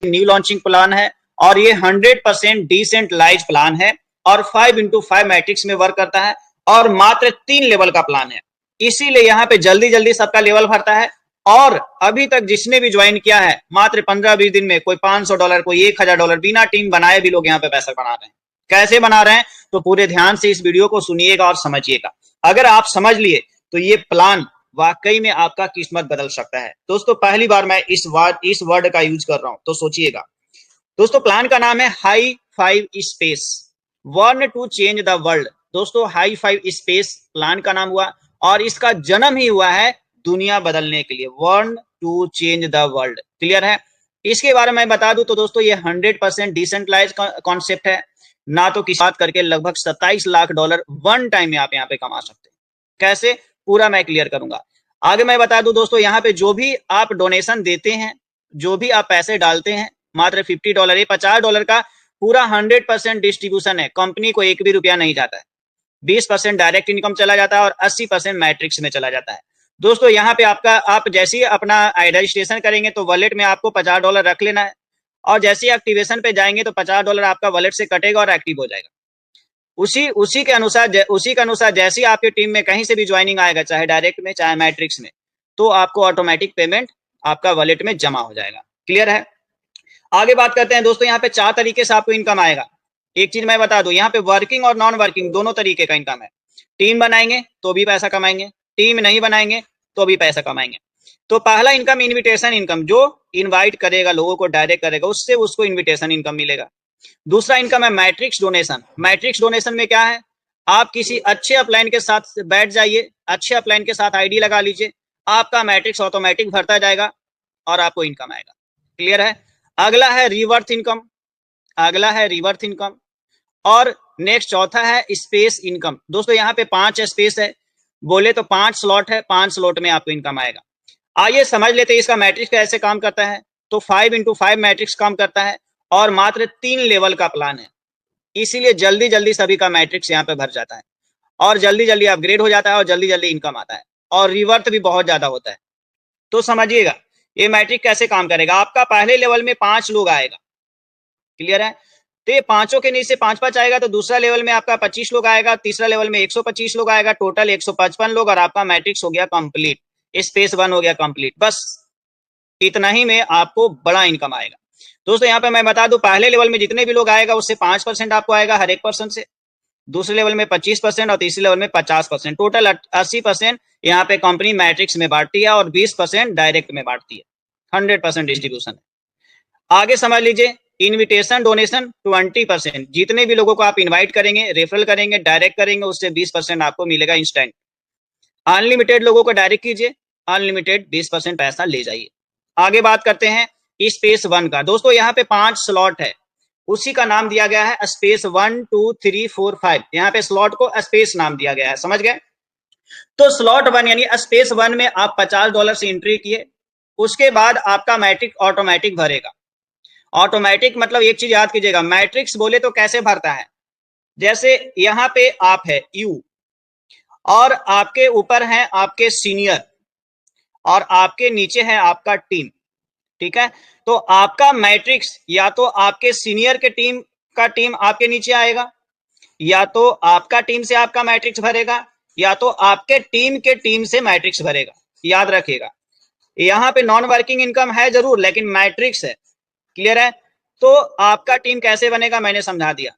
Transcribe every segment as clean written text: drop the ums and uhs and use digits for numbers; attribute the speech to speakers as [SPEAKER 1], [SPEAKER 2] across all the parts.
[SPEAKER 1] New launching plan है और ये 100% डिसेंट्रलाइज प्लान है और 5x5 मैट्रिक्स में वर्क करता है और मात्र 3 लेवल का प्लान है। इसीलिए यहाँ पे जल्दी जल्दी सबका लेवल भरता है और अभी तक जिसने भी ज्वाइन किया है मात्र 15-20 दिन में कोई $500, कोई $1000 बिना टीम बनाए भी लोग यहाँ पे पैसा बना रहे हैं। कैसे बना रहे हैं तो पूरे ध्यान से इस वीडियो को सुनिएगा और समझिएगा। अगर आप समझ लिए तो ये प्लान वाकई में आपका किस्मत बदल सकता है। दोस्तों पहली बार मैं इस वर्ड का यूज कर रहा हूं तो सोचिएगा। दोस्तों प्लान का नाम है high five space born to change the world. दोस्तों हाई फाइव स्पेस प्लान का नाम हुआ और इसका जन्म ही हुआ है दुनिया बदलने के लिए, born to change the world. Clear है? इसके बारे में बता दूं तो दोस्तों ये 100% डिसेंट्रलाइज कॉन्सेप्ट है। ना तो किसी बात करके लगभग $27 लाख वन टाइम में आप यहाँ पे कमा सकते हैं। कैसे? पूरा मैं क्लियर करूंगा। आगे मैं बता दूं दोस्तों, यहाँ पे जो भी आप डोनेशन देते हैं, जो भी आप पैसे डालते हैं, मात्र $50 ये $50 का पूरा 100% डिस्ट्रीब्यूशन है। कंपनी को एक भी रुपया नहीं जाता है। 20% डायरेक्ट इनकम चला जाता है और 80% मैट्रिक्स में चला जाता है। दोस्तों यहाँ पे आप जैसे ही अपना रजिस्ट्रेशन करेंगे तो वॉलेट में आपको $50 रख लेना है और जैसे ही एक्टिवेशन पे जाएंगे तो $50 आपका वॉलेट से कटेगा और एक्टिव हो जाएगा। उसी के अनुसार जैसे ही आपके टीम में कहीं से भी ज्वाइनिंग आएगा, चाहे डायरेक्ट में चाहे मैट्रिक्स में, तो आपको ऑटोमेटिक पेमेंट आपका वॉलेट में जमा हो जाएगा। क्लियर है? आगे बात करते हैं दोस्तों, यहाँ पे 4 तरीके से आपको इनकम आएगा। एक चीज मैं बता दूं, यहाँ पे वर्किंग और नॉन वर्किंग दोनों तरीके का इनकम है। टीम बनाएंगे तो भी पैसा कमाएंगे, टीम नहीं बनाएंगे तो भी पैसा कमाएंगे। तो पहला इनकम इन्विटेशन इनकम, जो इनवाइट करेगा लोगों को, डायरेक्ट करेगा, उससे उसको इन्विटेशन इनकम मिलेगा। दूसरा इनकम है मैट्रिक्स डोनेशन। मैट्रिक्स डोनेशन में क्या है, आप किसी अच्छे अपलाइन के साथ बैठ जाइए, अच्छे अपलाइन के साथ आईडी लगा लीजिए, आपका मैट्रिक्स ऑटोमेटिक भरता जाएगा और आपको इनकम आएगा। क्लियर है? अगला है रिवर्थ इनकम, और नेक्स्ट चौथा है स्पेस इनकम। दोस्तों यहाँ पे 5 स्पेस है, बोले तो 5 स्लॉट है, 5 स्लॉट में आपको इनकम आएगा। आइए समझ लेते हैं इसका मैट्रिक्स कैसे काम करता है। तो 5x5 मैट्रिक्स काम करता है और मात्र 3 लेवल का प्लान है, इसीलिए जल्दी जल्दी सभी का मैट्रिक्स यहाँ पे भर जाता है और जल्दी जल्दी अपग्रेड हो जाता है और जल्दी जल्दी इनकम आता है और रिवर्थ भी बहुत ज्यादा होता है। तो समझिएगा ये मैट्रिक कैसे काम करेगा। आपका पहले लेवल में 5 लोग आएगा। क्लियर है? तो ये पांचों के नीचे 5-5 आएगा, तो दूसरा लेवल में आपका 25 लोग आएगा, तीसरा लेवल में 125 लोग आएगा, टोटल 155 लोग और आपका मैट्रिक्स हो गया कंप्लीट, स्पेस 1 हो गया कंप्लीट। बस इतना ही में आपको बड़ा इनकम आएगा। दोस्तों यहाँ पे मैं बता दूं, पहले लेवल में जितने भी लोग आएगा उससे 5% आपको आएगा हर एक पर्सन से, दूसरे लेवल में 25% और तीसरे लेवल में 50%, टोटल 80% यहाँ पे कंपनी मैट्रिक्स में बांटती है और 20% डायरेक्ट में बांटती है। 100% डिस्ट्रीब्यूशन है। आगे समझ लीजिए, इन्विटेशन डोनेशन 20%, जितने भी लोगों को आप इन्वाइट करेंगे, रेफरल करेंगे, डायरेक्ट करेंगे, उससे 20% आपको मिलेगा इंस्टेंट। अनलिमिटेड लोगों को डायरेक्ट कीजिए, अनलिमिटेड 20% पैसा ले जाइए। आगे बात करते हैं स्पेस 1 का। दोस्तों यहाँ पे 5 स्लॉट है, उसी का नाम दिया गया है स्पेस 1 2 3 4 5। यहाँ पे स्लॉट को स्पेस नाम दिया गया है, समझ गए? तो स्लॉट 1 यानी स्पेस 1 में आप $50 से एंट्री किए, उसके बाद आपका मैट्रिक ऑटोमेटिक भरेगा। ऑटोमेटिक मतलब एक चीज याद कीजिएगा, मैट्रिक्स बोले तो कैसे भरता है, जैसे यहाँ पे आप है यू और आपके ऊपर है आपके सीनियर और आपके नीचे है आपका टीम। ठीक है? तो आपका मैट्रिक्स या तो आपके सीनियर के टीम का टीम आपके नीचे आएगा, या तो आपका टीम से आपका मैट्रिक्स भरेगा, या तो आपके टीम के टीम से मैट्रिक्स भरेगा। याद रखिएगा, यहाँ पे नॉन वर्किंग इनकम है जरूर, लेकिन मैट्रिक्स है। क्लियर है? तो आपका टीम कैसे बनेगा मैंने समझा दिया।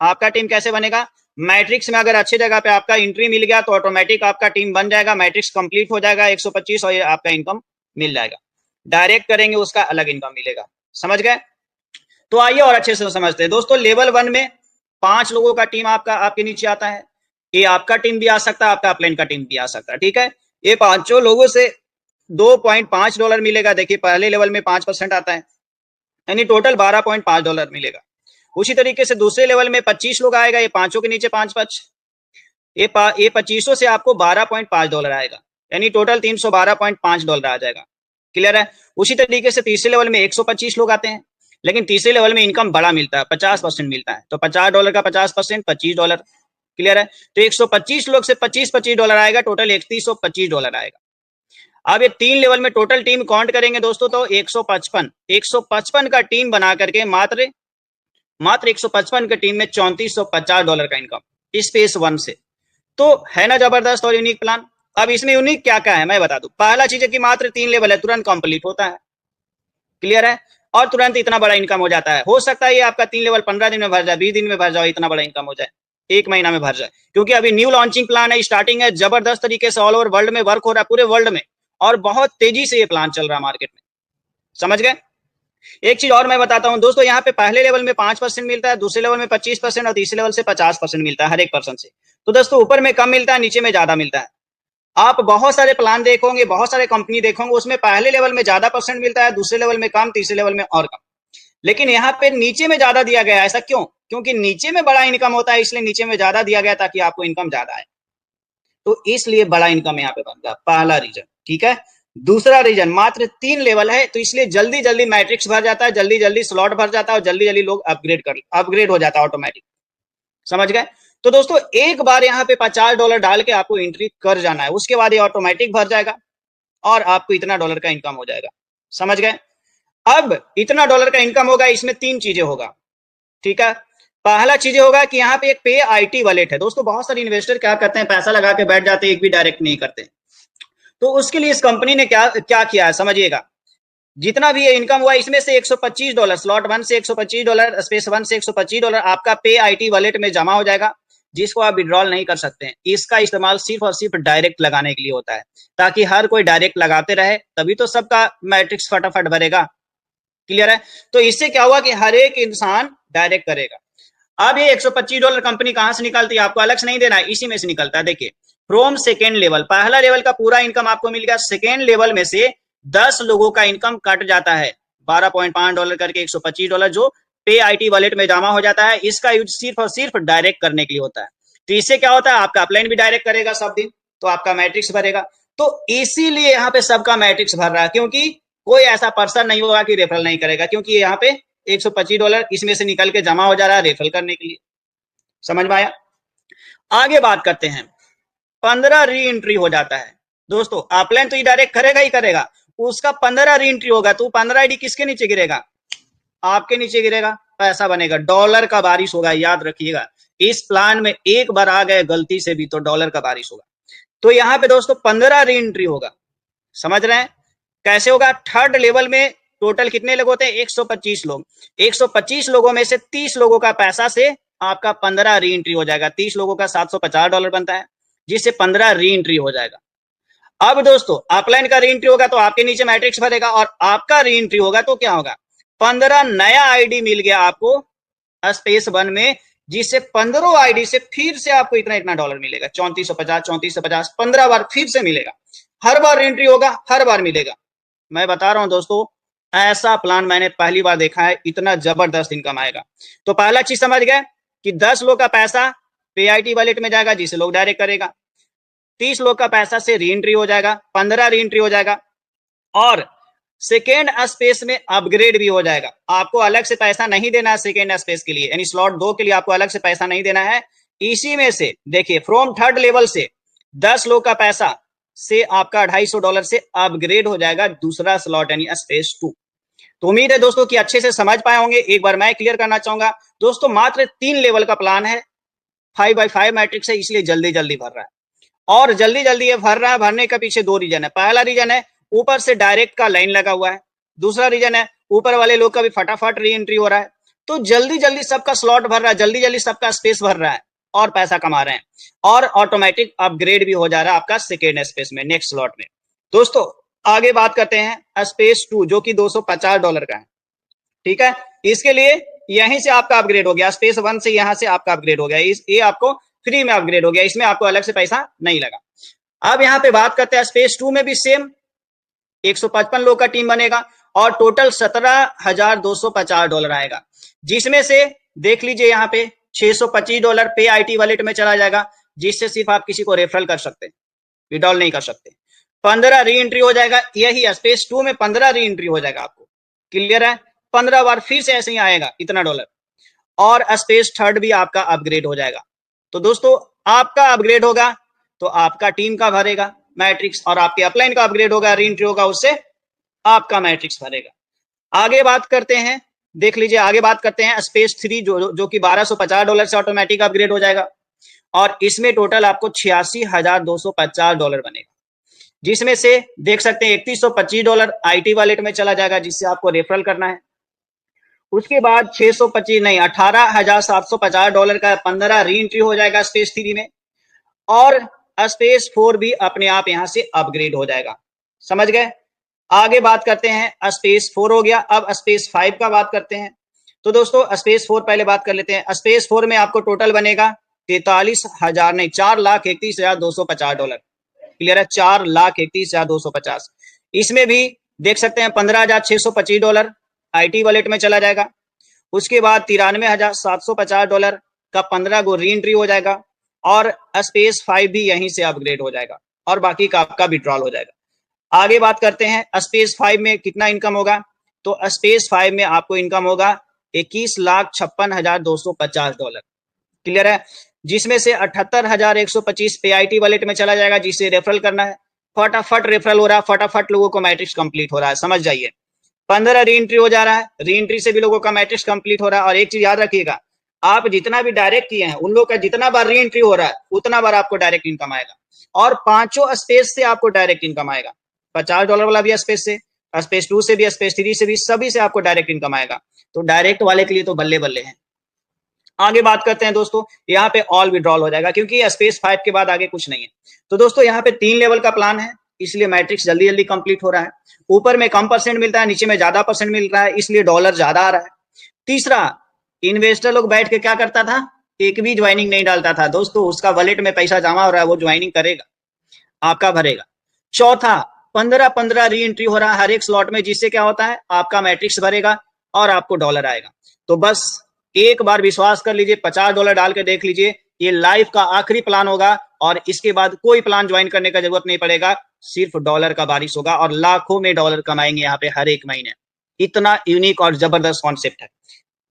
[SPEAKER 1] आपका टीम कैसे बनेगा, मैट्रिक्स में अगर अच्छी जगह पे आपका एंट्री मिल गया तो ऑटोमेटिक आपका टीम बन जाएगा, मैट्रिक्स कंप्लीट हो जाएगा 125 और आपका इनकम मिल जाएगा। डायरेक्ट करेंगे उसका अलग इनकम मिलेगा। समझ गए? तो आइए और अच्छे से समझते हैं। दोस्तों लेवल 1 में 5 लोगों का टीम आपके नीचे आता है। ये आपका टीम भी आ सकता है, आपका अपलाइन का टीम भी आ सकता है। ठीक है? ये 5 लोगों से $2.5 मिलेगा। देखिए पहले लेवल में 5% आता है, यानी टोटल $12.5 मिलेगा। उसी तरीके से दूसरे लेवल में 25 लोग आएगा, ये 5 के नीचे 5-5, ये 25 से आपको $12.5 आएगा, यानी टोटल $312.5 आ जाएगा। क्लियर है? उसी तरीके से तीसरे लेवल में 125 लोग आते हैं, लेकिन तीसरे लेवल में इनकम बड़ा मिलता है, 50% मिलता है, तो $50 का 50% $25। क्लियर है? तो 125 लोग से $25 आएगा, टोटल $3125 आएगा। अब ये 3 लेवल में टोटल टीम काउंट करेंगे दोस्तों तो 155 का टीम बना करके मात्र 155 के टीम में $3450 का इनकम स्पेस 1 से। तो है ना जबरदस्त और यूनिक प्लान। अब इसमें यूनिक क्या क्या है मैं बता दूं। पहला चीज है कि मात्र 3 लेवल है, तुरंत कंप्लीट होता है, क्लियर है, और तुरंत इतना बड़ा इनकम हो जाता है। हो सकता है ये आपका 3 लेवल 15 दिन में भर जाए, 20 दिन में भर जाए, इतना बड़ा इनकम हो जाए, 1 महीना में भर जाए, क्योंकि अभी न्यू लॉन्चिंग प्लान है, स्टार्टिंग है, जबरदस्त तरीके से ऑल ओवर वर्ल्ड में वर्क हो रहा है, पूरे वर्ल्ड में, और बहुत तेजी से ये प्लान चल रहा है मार्केट में, समझ गए। एक चीज और मैं बताता हूं दोस्तों, यहाँ पे पहले लेवल में 5% मिलता है, दूसरे लेवल में 25% और तीसरे लेवल से 50% मिलता है हर एक पर्सन से। तो दोस्तों ऊपर में कम मिलता है, नीचे में ज्यादा मिलता है। आप बहुत सारे प्लान देखोगे, बहुत सारे कंपनी देखोगे, उसमें पहले लेवल में ज्यादा परसेंट मिलता है, दूसरे लेवल में कम, तीसरे लेवल में और कम, लेकिन यहाँ पे नीचे में ज्यादा दिया गया है। ऐसा क्यों? क्योंकि नीचे में बड़ा इनकम होता है, इसलिए नीचे में ज्यादा दिया गया ताकि आपको इनकम ज्यादा आए, तो इसलिए बड़ा इनकम यहाँ पे बन गया, पहला रीजन, ठीक है। दूसरा रीजन, मात्र 3 लेवल है, तो इसलिए जल्दी जल्दी मैट्रिक्स भर जाता है, जल्दी जल्दी स्लॉट भर जाता है, और जल्दी जल्दी लोग अपग्रेड हो जाता है ऑटोमेटिक, समझ गए। तो दोस्तों एक बार यहाँ पे $50 डाल के आपको एंट्री कर जाना है, उसके बाद ये ऑटोमेटिक भर जाएगा और आपको इतना डॉलर का इनकम हो जाएगा, समझ गए। अब इतना डॉलर का इनकम होगा, इसमें 3 चीजें होगा, ठीक है। पहला चीज होगा कि यहाँ पे एक पे आईटी वॉलेट है। दोस्तों बहुत सारे इन्वेस्टर क्या करते हैं, पैसा लगा के बैठ जाते हैं, एक भी डायरेक्ट नहीं करते। तो उसके लिए इस कंपनी ने क्या क्या किया है समझिएगा। जितना भी ये इनकम हुआ इसमें से $125, स्लॉट 1 से $125, स्पेस 1 से $125 आपका पे आईटी वॉलेट में जमा हो जाएगा, जिसको आप विड्रॉल नहीं कर सकते हैं। इसका इस्तेमाल सिर्फ और सिर्फ डायरेक्ट लगाने के लिए होता है, ताकि हर कोई डायरेक्ट लगाते रहे, तभी तो सबका मैट्रिक्स फटाफट भरेगा, क्लियर है। तो इससे क्या हुआ कि हर एक इंसान डायरेक्ट करेगा। अब ये $125 कंपनी कहां से निकलती है, आपको अलग से नहीं देना है, इसी में से निकलता है। देखिए फ्रॉम सेकेंड लेवल, पहला लेवल का पूरा इनकम आपको मिल गया, सेकेंड लेवल में से 10 लोगों का इनकम कट जाता है, $12.5 करके $125 जो पे आईटी वॉलेट में जमा हो जाता है। इसका यूज सिर्फ और सिर्फ डायरेक्ट करने के लिए होता है। तो इससे क्या होता है, आपका अपलाइन भी डायरेक्ट करेगा सब दिन, तो आपका मैट्रिक्स भरेगा। तो इसीलिए यहाँ पे सबका मैट्रिक्स भर रहा है, क्योंकि कोई ऐसा पर्सन नहीं होगा कि रेफरल नहीं करेगा, क्योंकि यहाँ पे $125 इसमें से निकल के जमा हो जा रहा है रेफरल करने के लिए, समझ में आया। आगे बात करते हैं, 15 री एंट्री हो जाता है। दोस्तों अपलाइन तो ये डायरेक्ट करेगा ही करेगा, उसका 15 री एंट्री होगा, तो 15 आईडी किसके नीचे गिरेगा, आपके नीचे गिरेगा, पैसा बनेगा, डॉलर का बारिश होगा, याद रखिएगा। इस प्लान में एक बार आ गए गलती से भी तो डॉलर का बारिश होगा। तो यहाँ पे दोस्तों 15 री एंट्री होगा, समझ रहे हैं कैसे होगा। थर्ड लेवल में टोटल कितने लोग होते हैं, 125 लोग। 125 लोगों में से 30 लोगों का पैसा से आपका 15 री एंट्री हो जाएगा। 30 लोगों का $750 बनता है, जिससे 15 री एंट्री हो जाएगा। अब दोस्तों अपलाइन का री एंट्री होगा तो आपके नीचे मैट्रिक्स भरेगा, और आपका री एंट्री होगा तो क्या होगा, 15 नया आईडी मिल गया आपको स्पेस 1 में, जिससे 15 आईडी से फिर से आपको इतना डॉलर मिलेगा, 3450 15 बार फिर से मिलेगा। हर बार एंट्री होगा, हर बार मिलेगा। मैं बता रहा हूं दोस्तों, ऐसा प्लान मैंने पहली बार देखा है, इतना जबरदस्त इनकम आएगा। तो पहला चीज समझ गए कि 10 लोग का पैसा पे आईटी वॉलेट में जाएगा, जिसे लोग डायरेक्ट करेगा। 30 लोग का पैसा से री एंट्री हो जाएगा, 15 री एंट्री हो जाएगा, और सेकेंड स्पेस में अपग्रेड भी हो जाएगा। आपको अलग से पैसा नहीं देना है सेकेंड स्पेस के लिए, यानी स्लॉट 2 के लिए आपको अलग से पैसा नहीं देना है। इसी में से देखिए फ्रॉम थर्ड लेवल से 10 लोग का पैसा से आपका $250 से अपग्रेड हो जाएगा दूसरा स्लॉट यानी स्पेस 2। तो उम्मीद है दोस्तों कि अच्छे से समझ पाए होंगे। एक बार मैं क्लियर करना चाहूंगा दोस्तों, मात्र 3 लेवल का प्लान है, 5x5 मैट्रिक्स है, इसलिए जल्दी जल्दी भर रहा है, और जल्दी जल्दी ये भर रहा है। भरने का पीछे 2 रीजन है। पहला रीजन है ऊपर से डायरेक्ट का लाइन लगा हुआ है, दूसरा रीजन है ऊपर वाले लोग का भी फटाफट री एंट्री हो रहा है। तो जल्दी जल्दी सबका स्लॉट भर रहा है, जल्दी जल्दी सबका स्पेस भर रहा है और पैसा कमा रहे हैं, और ऑटोमेटिक अपग्रेड भी हो जा रहा है आपका सेकेंड स्पेस में, नेक्स्ट स्लॉट में। दोस्तों आगे बात करते हैं स्पेस 2 जो कि $250 का है, ठीक है। इसके लिए यहीं से आपका अपग्रेड हो गया, स्पेस 1 से यहां से आपका अपग्रेड हो गया, ये आपको फ्री में अपग्रेड हो गया, इसमें आपको अलग से पैसा नहीं लगा। अब यहां पे बात करते हैं स्पेस 2 में भी सेम 155 लोग का टीम बनेगा, और टोटल $17,250 आएगा, जिसमें से देख लीजिए यहाँ पे $625 पे आईटी वॉलेट में चला जाएगा, जिससे सिर्फ आप किसी को रेफरल कर सकते हैं, विड्रॉल नहीं कर सकते। 15 री एंट्री हो जाएगा, यही स्पेस 2 में 15 री एंट्री हो जाएगा आपको, क्लियर है। 15 बार फिर से ऐसे ही आएगा इतना डॉलर, और स्पेस थर्ड भी आपका अपग्रेड हो जाएगा। तो दोस्तों आपका अपग्रेड होगा तो आपका टीम का भरेगा मैट्रिक्स, और आपके अपलाइन का अपग्रेड होगा, री एंट्री होगा, उससे आपका मैट्रिक्स भरेगा। आगे बात करते हैं, देख लीजिए, आगे बात करते हैं स्पेस 3 जो कि $1250 से ऑटोमेटिक अपग्रेड हो जाएगा, और इसमें टोटल आपको $86,250 बनेगा, जिसमें से देख सकते हैं $3125 आईटी वॉलेट में चला जाएगा, जिससे आपको रेफरल करना है। उसके बाद 625 नहीं $18,750 का 15 री एंट्री हो जाएगा स्पेस 3 में, और स्पेस 4 भी अपने आप यहां से अपग्रेड हो जाएगा। समझ गए? आगे बात करते हैं, स्पेस 4 हो गया, अब स्पेस 5 का बात करते हैं। तो दोस्तों स्पेस 4 पहले बात कर लेते हैं। स्पेस 4 में आपको टोटल बनेगा 43,000 नहीं $4,31,250। क्लियर है? $4,31,250। इसमें भी देख सकते हैं $15,625 आईटी वॉलेट में चला जाएगा। उसके बाद $93,750 का 15 गो री एंट्री हो जाएगा, और स्पेस 5 भी यहीं से अपग्रेड हो जाएगा, और बाकी का आपका विड्रॉल हो जाएगा। आगे बात करते हैं स्पेस 5 में कितना इनकम होगा। तो स्पेस 5 में आपको इनकम होगा $21,56,250। क्लियर है? जिसमें से 78,125 पे आईटी वॉलेट में चला जाएगा, जिसे रेफरल करना है। फटाफट रेफरल हो रहा है, फटाफट लोगों को मैट्रिक्स कंप्लीट हो रहा है, समझ जाइए। 15 री एंट्री हो जा रहा है, री एंट्री से भी लोगों का मैट्रिक्स कंप्लीट हो रहा है। और एक चीज याद रखिएगा, आप जितना भी डायरेक्ट किए हैं उन लोगों का जितना बार री एंट्री हो रहा है उतना बार आपको डायरेक्ट इनकम आएगा, और 5 स्पेस से आपको डायरेक्ट इनकम आएगा। $50 वाला भी स्पेस से, स्पेस 2 से भी, स्पेस 3 से भी, सभी से आपको डायरेक्ट इनकम आएगा। तो डायरेक्ट वाले के लिए तो बल्ले बल्ले हैं। आगे बात करते हैं दोस्तों, यहाँ पे ऑल विड्रॉल हो जाएगा, क्योंकि स्पेस 5 के बाद आगे कुछ नहीं है। तो दोस्तों यहाँ पे 3 लेवल का प्लान है, इसलिए मैट्रिक्स जल्दी जल्दी कंप्लीट हो रहा है। ऊपर में कम परसेंट मिलता है, नीचे में ज्यादा परसेंट मिल रहा है, इसलिए डॉलर ज्यादा आ रहा है। तीसरा, इन्वेस्टर लोग बैठ के क्या करता था, एक भी ज्वाइनिंग नहीं डालता था दोस्तों, उसका वॉलेट में पैसा जमा हो रहा है, वो ज्वाइनिंग करेगा, आपका भरेगा। चौथा, 15 री एंट्री हो रहा है हर एक स्लॉट में, जिससे क्या होता है, आपका मैट्रिक्स भरेगा और आपको डॉलर आएगा। तो बस एक बार विश्वास कर लीजिए, $50 डाल के देख लीजिए, ये लाइफ का आखिरी प्लान होगा, और इसके बाद कोई प्लान ज्वाइन करने का जरूरत नहीं पड़ेगा, सिर्फ डॉलर का बारिश होगा, और लाखों में डॉलर कमाएंगे यहाँ पे हर एक महीने। इतना यूनिक और जबरदस्त कॉन्सेप्ट है।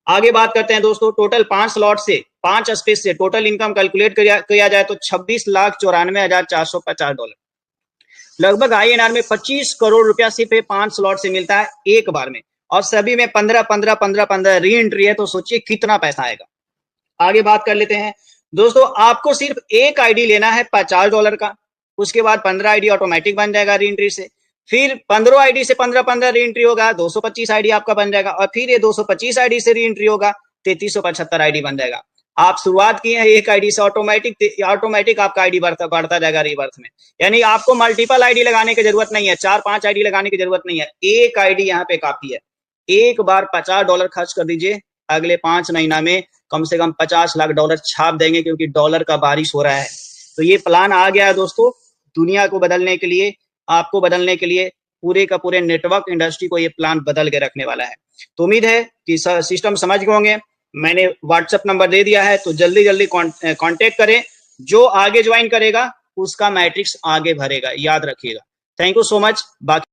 [SPEAKER 1] आगे बात करते हैं दोस्तों, टोटल 5 स्लॉट से, 5 स्पेस से टोटल इनकम कैलकुलेट किया जाए तो $26,94,450, लगभग INR में 25 करोड़ रुपया सिर्फ 5 स्लॉट से मिलता है एक बार में, और सभी में 15 री एंट्री है, तो सोचिए कितना पैसा आएगा। आगे बात कर लेते हैं दोस्तों, आपको सिर्फ एक आईडी लेना है $50 का, उसके बाद 15 आईडी ऑटोमेटिक बन जाएगा री एंट्री से, फिर 15 आईडी से 15 री एंट्री होगा, 225 आईडी आपका बन जाएगा, और फिर ये 225 आईडी से री एंट्री होगा, 3375 आईडी बन जाएगा। आप शुरुआत किए हैं एक आईडी से, ऑटोमेटिक आपका आईडी बढ़ता जाएगा रिवर्स में। यानी आपको मल्टीपल आईडी लगाने की जरूरत नहीं है, 4-5 आईडी लगाने की जरूरत नहीं है, एक आईडी यहाँ पे काफी है। एक बार $50 खर्च कर दीजिए, अगले 5 महीना में कम से कम $50 लाख छाप देंगे, क्योंकि डॉलर का बारिश हो रहा है। तो ये प्लान आ गया है दोस्तों, दुनिया को बदलने के लिए, आपको बदलने के लिए, पूरे का पूरे नेटवर्क इंडस्ट्री को ये प्लान बदल के रखने वाला है। तो उम्मीद है कि सिस्टम समझ गए होंगे। मैंने व्हाट्सएप नंबर दे दिया है, तो जल्दी जल्दी कांटेक्ट करें। जो आगे ज्वाइन करेगा उसका मैट्रिक्स आगे भरेगा, याद रखिएगा। Thank you so much. बाकी